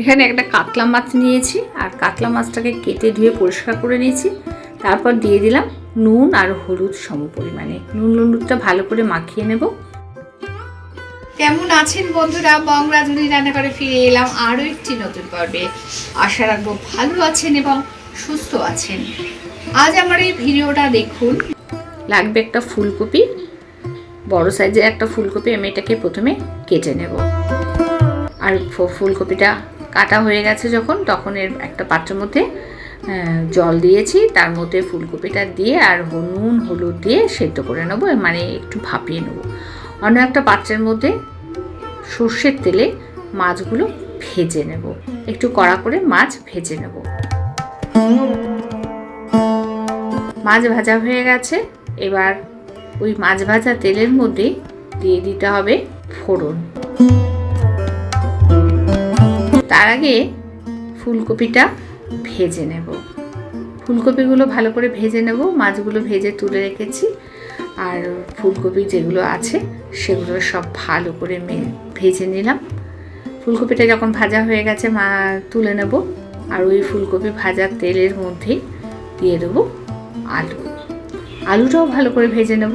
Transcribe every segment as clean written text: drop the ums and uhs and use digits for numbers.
এখানে একটা কাতলা মাছ নিয়েছি আর কাতলা মাছটাকে কেটে ধুয়ে পরিষ্কার করে নিয়েছি। তারপর দিয়ে দিলাম নুন আর হলুদ সম পরিমাণে। নুন হলুদটা ভালো করে মাখিয়ে নেব। কেমন আছেন বন্ধুরা? বংরাধুনি রান্নাঘরে ফিরে এলাম আরও একটি নতুন পর্বে। আশা রাখবো ভালো আছেন এবং সুস্থ আছেন। আজ আমার এই ভিডিওটা দেখুন। লাগবে একটা ফুলকপি, বড় সাইজের একটা ফুলকপি। আমি এটাকে প্রথমে কেটে নেব। আর ফুলকপিটা কাটা হয়ে গেছে যখন, তখন এর একটা পাত্রের মধ্যে জল দিয়েছি, তার মধ্যে ফুলকপিটা দিয়ে আর নুন হলুদ দিয়ে সেদ্ধ করে নেব, মানে একটু ভাপিয়ে নেব। অন্য একটা পাত্রের মধ্যে সর্ষের তেলে মাছগুলো ভেজে নেব, একটু কড়া করে মাছ ভেজে নেব। মাছ ভাজা হয়ে গেছে। এবার ওই মাছ ভাজা তেলের মধ্যে দিয়ে দিতে হবে ফোড়ন। তার আগে ফুলকপিটা ভেজে নেব। ফুলকপিগুলো ভালো করে ভেজে নেব। মাছগুলো ভেজে তুলে রেখেছি, আর ফুলকপি যেগুলো আছে সেগুলো সব ভালো করে ভেজে নিলাম। ফুলকপিটা যখন ভাজা হয়ে গেছে তুলে নেব। আর ওই ফুলকপি ভাজার তেলের মধ্যে দিয়ে দেবো আলু। আলুটাও ভালো করে ভেজে নেব।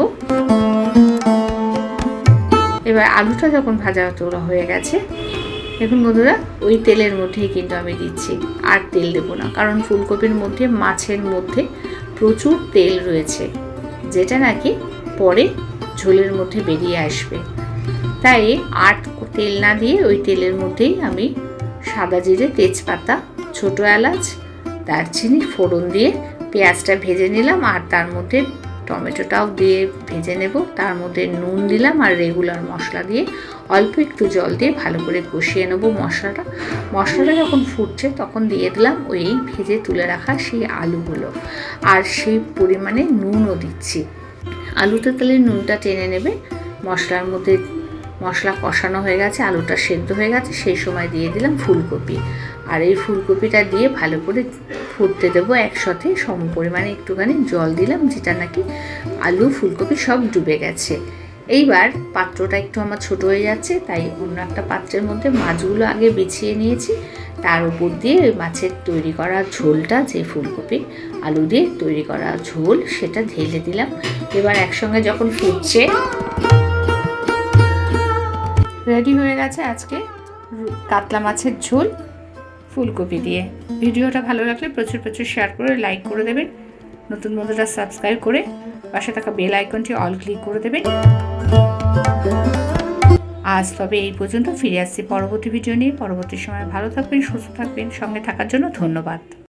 এবার আলুটা যখন ভাজা তোলা হয়ে গেছে, দেখুন বন্ধুরা, ওই তেলের মধ্যেই কিন্তু আমি দিচ্ছি, আর তেল দেবো না, কারণ ফুলকপির মধ্যে মাছের মধ্যে প্রচুর তেল রয়েছে, যেটা নাকি পরে ঝোলের মধ্যে বেরিয়ে আসবে। তাই আর তেল না দিয়ে ওই তেলের মধ্যেই আমি সাদা জিরে, তেজপাতা, ছোটো এলাচ, দারচিনি ফোড়ন দিয়ে পেঁয়াজটা ভেজে নিলাম। আর তার মধ্যে টমেটোটাও দিয়ে ভেজে নেব। তার মধ্যে নুন দিলাম আর রেগুলার মশলা দিয়ে অল্প একটু জল দিয়ে ভালো করে কষিয়ে নেব মশলাটা যখন ফুটছে তখন দিয়ে দিলাম ওই ভেজে তুলে রাখা সেই আলুগুলো, আর সেই পরিমাণে নুনও দিচ্ছি। আলুতে তাহলে নুনটা টেনে নেবে। মশলার মধ্যে মশলা কষানো হয়ে গেছে, আলুটা সেদ্ধ হয়ে গেছে, সেই সময় দিয়ে দিলাম ফুলকপি। আর এই ফুলকপিটা দিয়ে ভালো করে ফুটতে দেবো একসাথে। সম পরিমাণে একটুখানি জল দিলাম, যেটা নাকি আলু ফুলকপি সব ডুবে গেছে। এইবার পাত্রটা একটু আমার ছোট হয়ে যাচ্ছে, তাই অন্য একটা পাত্রের মধ্যে মাছগুলো আগে বিছিয়ে নিয়েছি। তার উপর দিয়ে ওই মাছের তৈরি করা ঝোলটা, যে ফুলকপি আলু দিয়ে তৈরি করা ঝোল, সেটা ঢেলে দিলাম। এবার একসঙ্গে যখন ফুটছে, রেডি হয়ে গেছে আজকে কাতলা মাছের ঝোল ফুলকপি দিয়ে। ভিডিওটা ভালো লাগলে প্রচুর শেয়ার করে লাইক করে দেবেন। নতুন বন্ধুরা সাবস্ক্রাইব করে পাশে থাকা বেল আইকনটি অল ক্লিক করে দেবেন। আজ তবে এই পর্যন্ত। ফিরে আসছি পরবর্তী ভিডিও নিয়ে। পরবর্তী সময় ভালো থাকবেন, সুস্থ থাকবেন। সঙ্গে থাকার জন্য ধন্যবাদ।